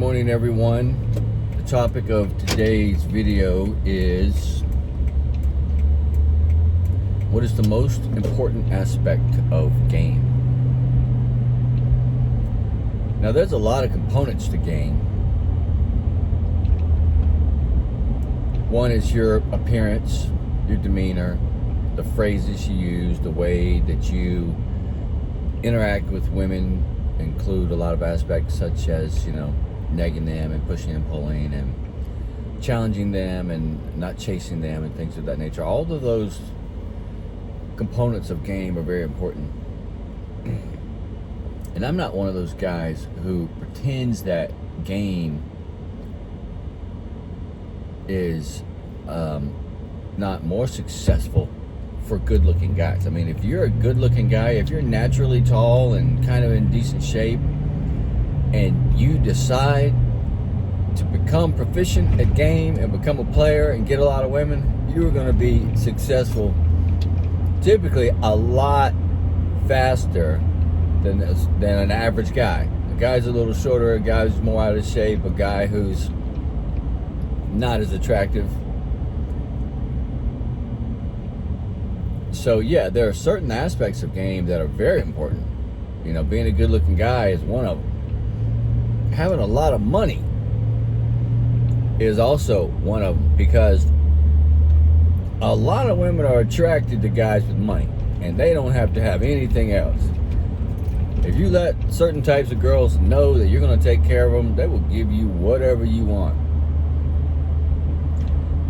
morning, everyone. The topic of today's video is what is the most important aspect of game? Now, there's a lot of components to game. One is your appearance, your demeanor, the phrases you use, the way that you interact with women include a lot of aspects such as, negging them and pushing and pulling and challenging them and not chasing them and things of that nature. All of those components of game are very important. And I'm not one of those guys who pretends that game is not more successful for good-looking guys. I mean, if you're a good-looking guy, if you're naturally tall and kind of in decent shape, and you decide to become proficient at game and become a player and get a lot of women, you're going to be successful typically a lot faster than an average guy. A guy's a little shorter, a guy who's more out of shape, a guy who's not as attractive. So yeah, there are certain aspects of game that are very important. Being a good-looking guy is one of them. Having a lot of money is also one of them, because a lot of women are attracted to guys with money, and they don't have to have anything else. If you let certain types of girls know that you're going to take care of them, they will give you whatever you want.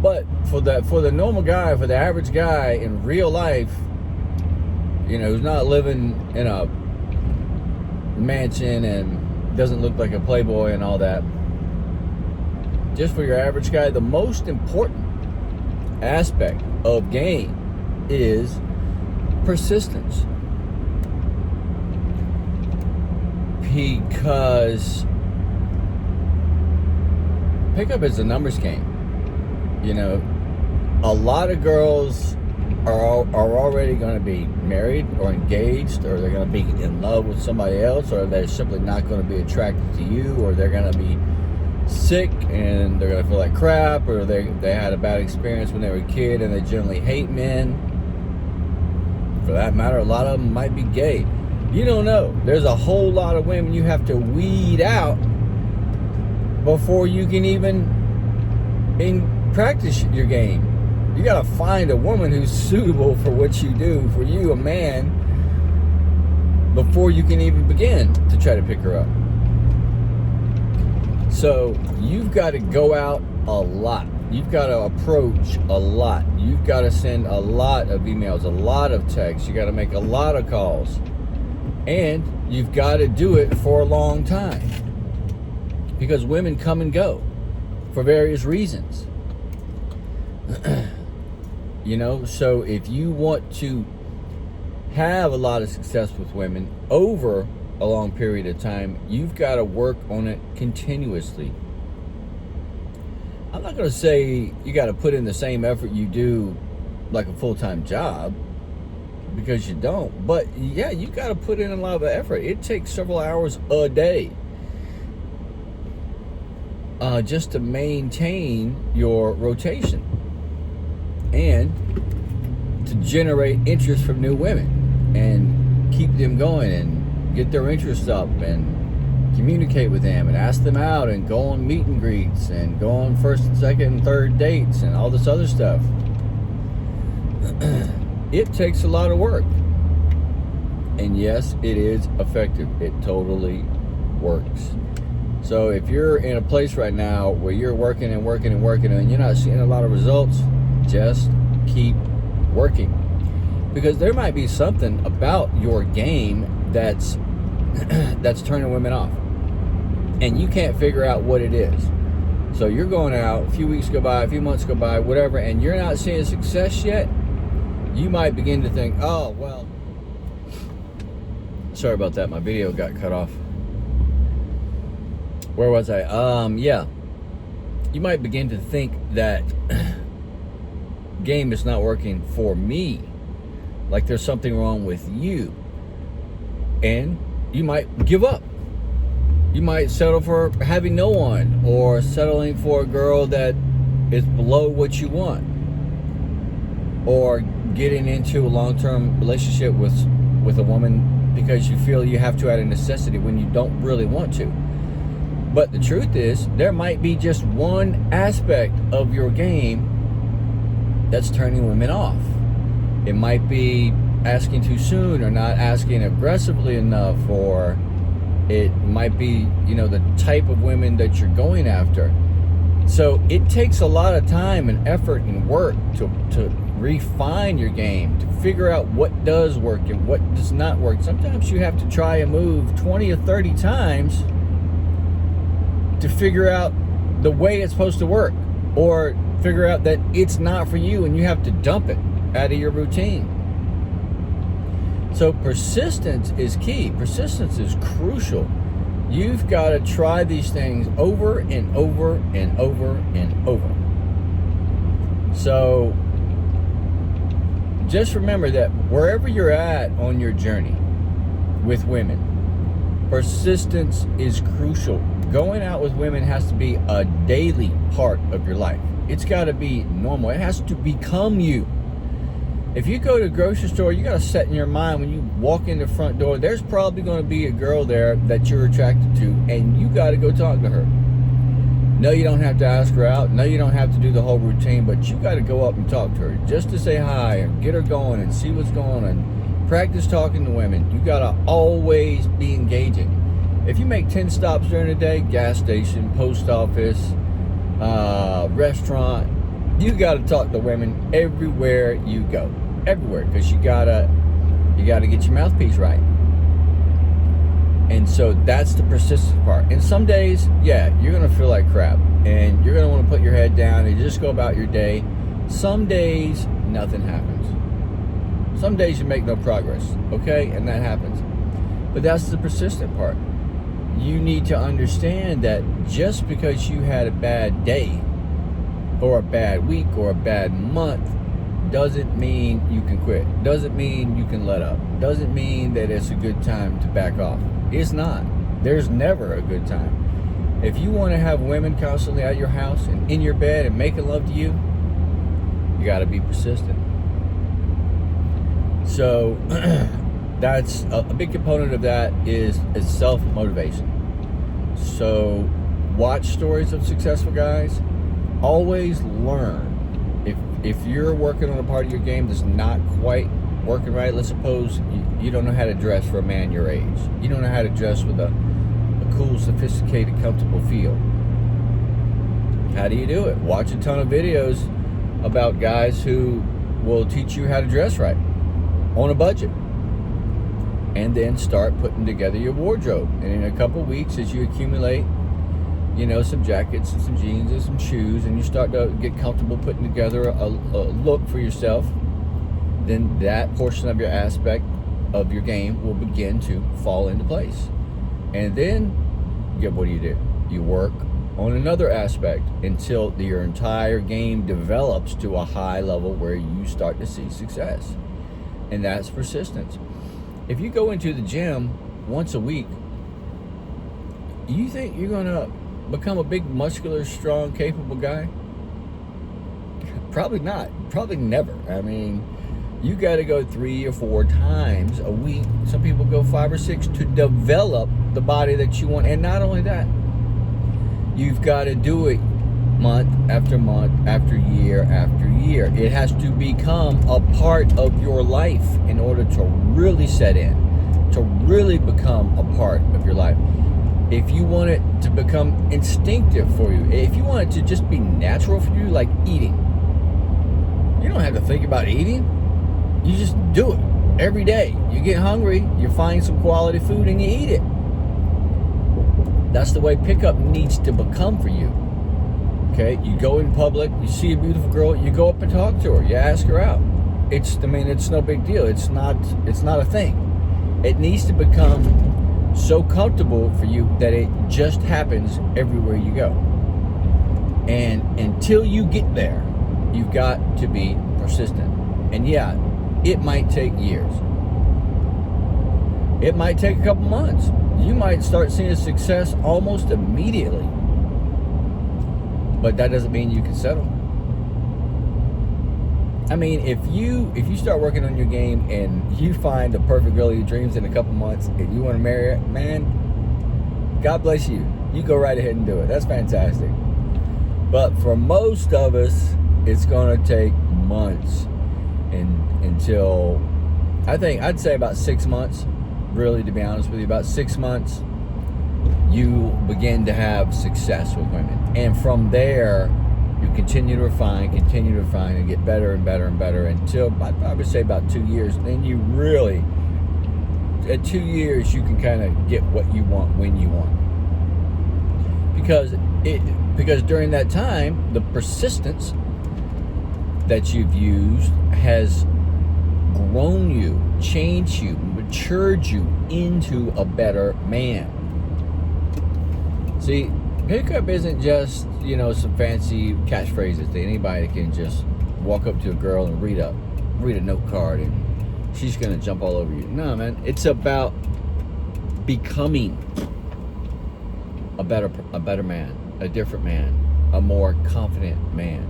But for the normal guy, for the average guy in real life, who's not living in a mansion and doesn't look like a playboy and all that, just for your average guy, the most important aspect of game is persistence. Because pickup is a numbers game. A lot of girls are already going to be married or engaged, or they're going to be in love with somebody else, or they're simply not going to be attracted to you, or they're going to be sick and they're going to feel like crap, or they had a bad experience when they were a kid and they generally hate men. For that matter, a lot of them might be gay. You don't know. There's a whole lot of women you have to weed out before you can even practice your game. You got to find a woman who's suitable for what you do, for you, a man, before you can even begin to try to pick her up. So you've got to go out a lot. You've got to approach a lot. You've got to send a lot of emails, a lot of texts. You got to make a lot of calls. And you've got to do it for a long time, because women come and go for various reasons. So if you want to have a lot of success with women over a long period of time, you've got to work on it continuously. I'm not going to say you got to put in the same effort you do like a full-time job, because you don't. But yeah, you got to put in a lot of effort. It takes several hours a day just to maintain your rotation and to generate interest from new women and keep them going and get their interest up and communicate with them and ask them out and go on meet and greets and go on first and second and third dates and all this other stuff. It takes a lot of work. And yes, it is effective. It totally works. So if you're in a place right now where you're working and working and working and you're not seeing a lot of results, just keep working. Because there might be something about your game that's turning women off. And you can't figure out what it is. So you're going out, a few weeks go by, a few months go by, whatever, and you're not seeing success yet. You might begin to think, oh, well, sorry about that. My video got cut off. Where was I? Yeah. You might begin to think that game is not working for me. Like there's something wrong with you. And you might give up. You might settle for having no one, or settling for a girl that is below what you want, or getting into a long-term relationship with a woman because you feel you have to out of necessity when you don't really want to. But the truth is, there might be just one aspect of your game that's turning women off. It might be asking too soon, or not asking aggressively enough, or it might be, the type of women that you're going after. So it takes a lot of time and effort and work to refine your game, to figure out what does work and what does not work. Sometimes you have to try a move 20 or 30 times to figure out the way it's supposed to work, or figure out that it's not for you and you have to dump it out of your routine. So persistence is key. Persistence is crucial. You've got to try these things over and over and over and over. So just remember that wherever you're at on your journey with women, persistence is crucial. Going out with women has to be a daily part of your life. It's got to be normal. It has to become you. If you go to a grocery store, you got to set in your mind when you walk in the front door, there's probably going to be a girl there that you're attracted to, and you got to go talk to her. No, you don't have to ask her out. No, you don't have to do the whole routine, but you got to go up and talk to her just to say hi and get her going and see what's going on. Practice talking to women. You got to always be engaging. If you make 10 stops during the day, gas station, post office, restaurant, you got to talk to women everywhere you go. Everywhere, because you gotta get your mouthpiece right. And so that's the persistent part. And some days, yeah, you're gonna feel like crap, and you're gonna want to put your head down and just go about your day. Some days nothing happens. Some days you make no progress, okay, and that happens. But that's the persistent part. You need to understand that just because you had a bad day, or a bad week, or a bad month, doesn't mean you can quit. Doesn't mean you can let up. Doesn't mean that it's a good time to back off. It's not. There's never a good time. If you want to have women constantly at your house and in your bed and making love to you, you got to be persistent. So that's a big component of that is self-motivation. So watch stories of successful guys. Always learn. If you're working on a part of your game that's not quite working right, let's suppose you don't know how to dress for a man your age. You don't know how to dress with a cool, sophisticated, comfortable feel. How do you do it? Watch a ton of videos about guys who will teach you how to dress right on a budget. And then start putting together your wardrobe. And in a couple weeks, as you accumulate some jackets and some jeans and some shoes, and you start to get comfortable putting together a look for yourself, then that portion of your aspect of your game will begin to fall into place. And then, what do? You work on another aspect until your entire game develops to a high level where you start to see success. And that's persistence. If you go into the gym once a week, you think you're going to become a big, muscular, strong, capable guy? Probably not. Probably never. I mean, you got to go 3 or 4 times a week. Some people go 5 or 6 to develop the body that you want. And not only that, you've got to do it month after month, after year after year. It has to become a part of your life in order to really set in, to really become a part of your life. If you want it to become instinctive for you, if you want it to just be natural for you, like eating, you don't have to think about eating. You just do it every day. You get hungry, you find some quality food, and you eat it. That's the way pickup needs to become for you. Okay, you go in public, you see a beautiful girl, you go up and talk to her, you ask her out. It's no big deal. It's not a thing. It needs to become so comfortable for you that it just happens everywhere you go. And until you get there, you've got to be persistent. And it might take years. It might take a couple months. you might start seeing success almost immediately. But that doesn't mean you can settle. I mean, if you start working on your game and you find the perfect girl of your dreams in a couple months and you want to marry her, man, God bless you. You go right ahead and do it. That's fantastic. But for most of us, it's going to take months until, I'd say about 6 months, really, to be honest with you. About 6 months, you begin to have success with women. And from there, you continue to refine, and get better and better and better until, I would say, about 2 years. Then you really, at 2 years, you can kind of get what you want when you want. Because during that time, the persistence that you've used has grown you, changed you, matured you into a better man. See, pickup isn't just, some fancy catchphrases that anybody can just walk up to a girl and read a note card and she's gonna jump all over you. No, man, it's about becoming a better man, a different man, a more confident man,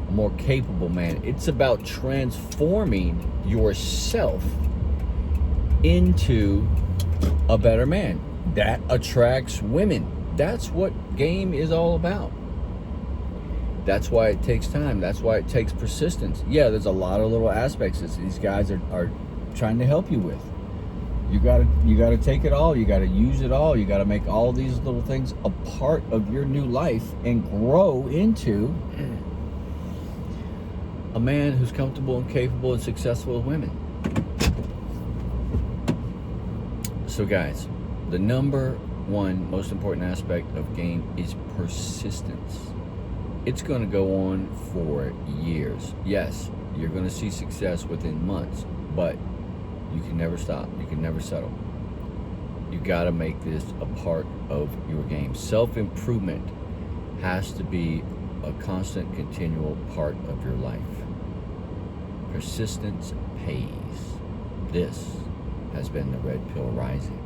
a more capable man. It's about transforming yourself into a better man. That attracts women. That's what game is all about. That's why it takes time. That's why it takes persistence. Yeah, there's a lot of little aspects that these guys are trying to help you with. You gotta take it all. You gotta use it all. You gotta make all these little things a part of your new life and grow into a man who's comfortable and capable and successful with women. So guys, the number one most important aspect of game is persistence. It's going to go on for years. Yes, you're going to see success within months, but you can never stop. You can never settle. You got to make this a part of your game. Self-improvement has to be a constant, continual part of your life. Persistence pays. This has been the Red Pill Rising.